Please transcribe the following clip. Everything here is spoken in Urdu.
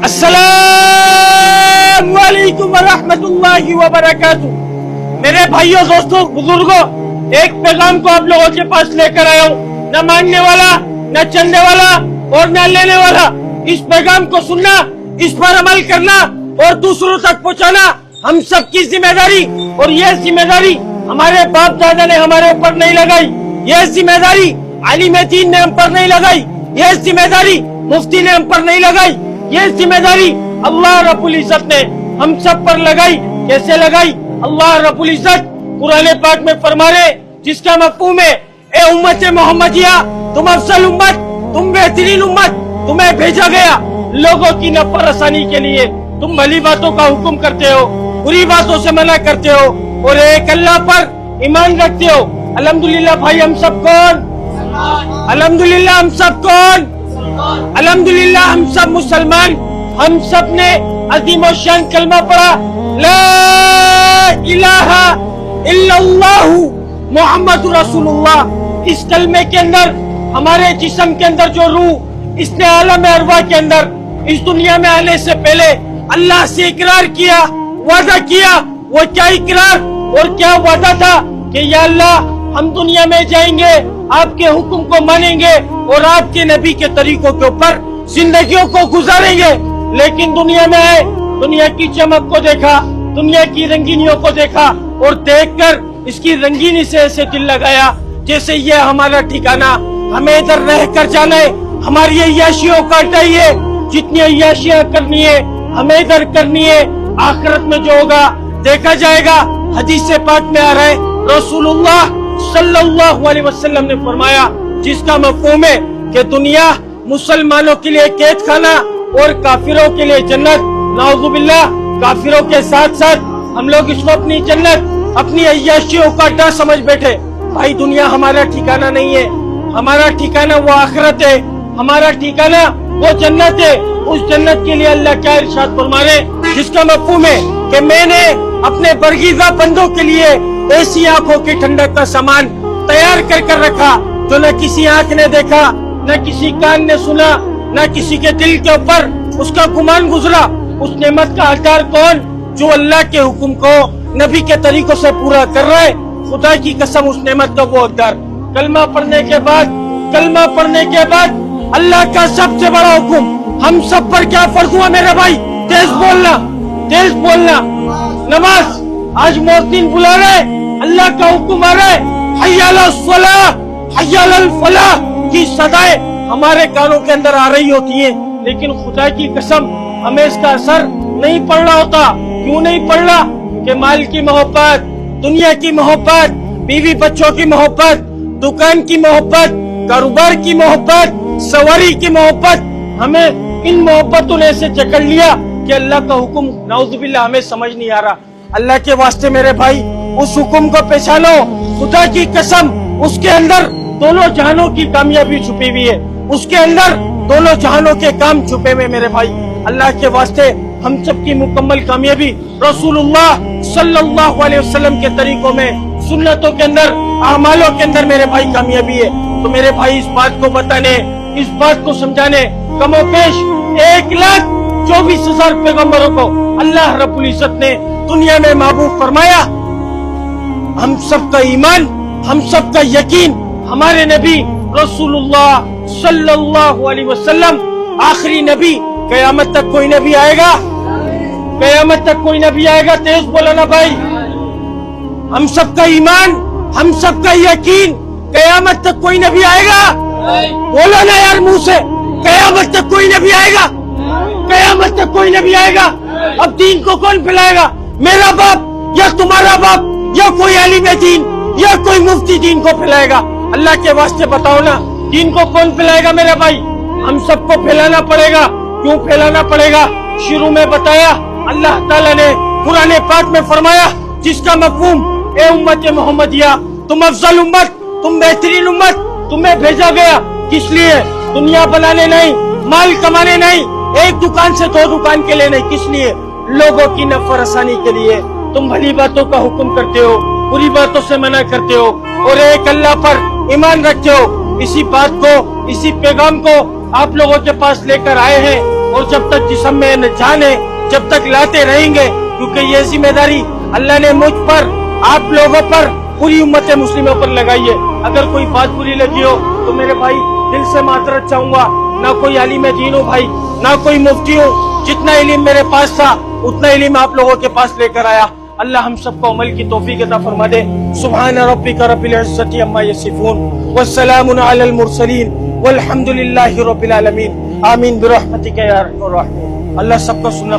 السلام علیکم ورحمۃ اللہ وبرکاتہ۔ میرے بھائیوں، دوستوں، بزرگوں، ایک پیغام کو آپ لوگوں کے پاس لے کر آیا ہوں، نہ ماننے والا، نہ چلنے والا اور نہ لینے والا۔ اس پیغام کو سننا، اس پر عمل کرنا اور دوسروں تک پہنچانا ہم سب کی ذمہ داری، اور یہ ذمہ داری ہمارے باپ دادا نے ہمارے اوپر نہیں لگائی، یہ ذمہ داری عالم دین نے ہم پر نہیں لگائی، یہ ذمہ داری مفتی نے ہم پر نہیں لگائی، یہ ذمہ داری اللہ رب العزت نے ہم سب پر لگائی۔ کیسے لگائی؟ اللہ رب العزت قرآن پاک میں فرما رہے، جس کا مفہوم ہے، اے امت محمدیہ، تم افضل امت، تم بہترین امت، تمہیں بھیجا گیا لوگوں کی نفع رسانی کے لیے۔ تم بھلی باتوں کا حکم کرتے ہو، بری باتوں سے منع کرتے ہو، اور ایک اللہ پر ایمان رکھتے ہو۔ الحمدللہ بھائی، ہم سب کون؟ الحمدللہ ہم سب کون؟ الحمدللہ ہم سب مسلمان۔ ہم سب نے عظیم و شان کلمہ پڑھا، لا الہ الا اللہ محمد رسول اللہ۔ اس کلمے کے اندر ہمارے جسم کے اندر جو روح اس نے عالم ارواح کے اندر اس دنیا میں آنے سے پہلے اللہ سے اقرار کیا، وعدہ کیا۔ وہ کیا اقرار اور کیا وعدہ تھا کہ یا اللہ، ہم دنیا میں جائیں گے، آپ کے حکم کو مانیں گے اور آپ کے نبی کے طریقوں کے اوپر زندگیوں کو گزاریں گے۔ لیکن دنیا میں آئے، دنیا کی چمک کو دیکھا، دنیا کی رنگینیوں کو دیکھا، اور دیکھ کر اس کی رنگینی سے ایسے دل لگایا جیسے یہ ہمارا ٹھکانہ، ہمیں ادھر رہ کر جانا ہے، ہماری عیاشیوں کا ہٹائیے، جتنی عیاشیاں کرنی ہے ہمیں ادھر کرنی ہے، آخرت میں جو ہوگا دیکھا جائے گا۔ حدیث پاک میں آ رہا ہے، رسول اللہ صلی اللہ علیہ وسلم نے فرمایا، جس کا مفہوم ہے کہ دنیا مسلمانوں کے لیے قید خانہ اور کافروں کے لیے جنت۔ نعوذ باللہ، کافروں کے ساتھ ساتھ ہم لوگ اس کو اپنی جنت، اپنی عیاشیوں کا اڈا سمجھ بیٹھے۔ بھائی، دنیا ہمارا ٹھکانہ نہیں ہے، ہمارا ٹھکانہ وہ آخرت ہے، ہمارا ٹھکانہ وہ جنت ہے۔ اس جنت کے لیے اللہ کیا ارشاد فرما رہے، جس کا مفہوم ہے کہ میں نے اپنے برگزیدہ بندوں کے لیے ایسی آنکھوں کی ٹھنڈک کا سامان تیار کر کر رکھا جو نہ کسی آنکھ نے دیکھا، نہ کسی کان نے سنا، نہ کسی کے دل کے اوپر اس کا گمان گزرا۔ اس نعمت کا حقدار کون؟ جو اللہ کے حکم کو نبی کے طریقوں سے پورا کر رہا ہے۔ خدا کی قسم، اس نعمت کا وہ حقدار۔ کلمہ پڑھنے کے بعد اللہ کا سب سے بڑا حکم ہم سب پر کیا فرض ہوا میرے بھائی؟ تیز بولنا، تیز بولنا۔ نماز، آج مؤذن بلا رہے، اللہ کا حکم آ رہا ہے، حی علی الصلاۃ، حی علی الفلاح کی صدائیں ہمارے کانوں کے اندر آ رہی ہوتی ہیں، لیکن خدا کی قسم ہمیں اس کا اثر نہیں پڑ رہا ہوتا۔ کیوں نہیں پڑ رہا؟ کہ مال کی محبت، دنیا کی محبت، بیوی بچوں کی محبت، دکان کی محبت، کاروبار کی محبت، سواری کی محبت، ہمیں ان محبتوں نے ایسے جکڑ لیا کہ اللہ کا حکم نعوذ باللہ ہمیں سمجھ نہیں آ رہا۔ اللہ کے واسطے میرے بھائی، اس حکم کو پہچانو۔ خدا کی قسم، اس کے اندر دونوں جہانوں کی کامیابی چھپی ہوئی ہے، اس کے اندر دونوں جہانوں کے کام چھپے ہوئے میرے بھائی۔ اللہ کے واسطے ہم سب کی مکمل کامیابی رسول اللہ صلی اللہ علیہ وسلم کے طریقوں میں، سنتوں کے اندر، اعمالوں کے اندر میرے بھائی کامیابی ہے۔ تو میرے بھائی، اس بات کو بتانے، اس بات کو سمجھانے، کم و بیش 1,24,000 پیغمبروں کو اللہ رب العزت نے دنیا میں محبوب فرمایا۔ ہم سب کا ایمان، ہم سب کا یقین ہمارے نبی رسول اللہ صلی اللہ علیہ وسلم آخری نبی۔ قیامت تک کوئی نبی آئے گا؟ قیامت تک کوئی نبی آئے گا؟ تیز بولانا بھائی۔ ہم سب کا ایمان، ہم سب کا یقین، قیامت تک کوئی نبی آئے گا؟ بولو نا یار منہ سے، قیامت تک کوئی نبی آئے گا؟ قیامت تک کوئی نبی آئے گا؟ اب دین کو کون پھیلائے گا؟ میرا باپ یا تمہارا باپ یا کوئی عالم دین یا کوئی مفتی دین کو پھیلائے گا؟ اللہ کے واسطے بتاؤ نا، دین کو کون پھیلائے گا میرے بھائی؟ ہم سب کو پھیلانا پڑے گا۔ کیوں پھیلانا پڑے گا؟ شروع میں بتایا، اللہ تعالیٰ نے قرآن پاک میں فرمایا، جس کا مفہوم اے امت محمدیہ، تم افضل امت، تم بہترین امت، تمہیں بھیجا گیا کس لیے؟ دنیا بنانے نہیں، مال کمانے نہیں، ایک دکان سے 2 دکان کے لیے نہیں، کس لیے؟ لوگوں کی نفع رسانی کے لیے۔ تم بھلی باتوں کا حکم کرتے ہو، بری باتوں سے منع کرتے ہو، اور ایک اللہ پر ایمان رکھتے ہو۔ اسی بات کو، اسی پیغام کو آپ لوگوں کے پاس لے کر آئے ہیں۔ اور جب تک جسم میں جان ہے جب تک لاتے رہیں گے، کیونکہ یہ ذمہ داری اللہ نے مجھ پر، آپ لوگوں پر، پوری امت مسلموں پر لگائی ہے۔ اگر کوئی بات بری لگی ہو تو میرے بھائی دل سے معذرت چاہوں گا، نہ کوئی عالم دین ہوں بھائی، نہ کوئی مفتی ہوں، جتنا علم میرے پاس تھا اتنا علم آپ لوگوں کے پاس لے کر آیا۔ اللہ ہم سب کو عمل کی توفیق عطا فرما دے۔ سبحان ربک رب العزت عما یصفون والسلام علی المرسلین والحمد للہ رب العالمین، آمین برحمتک یا ارحم الراحمین۔ اللہ سب کو سننا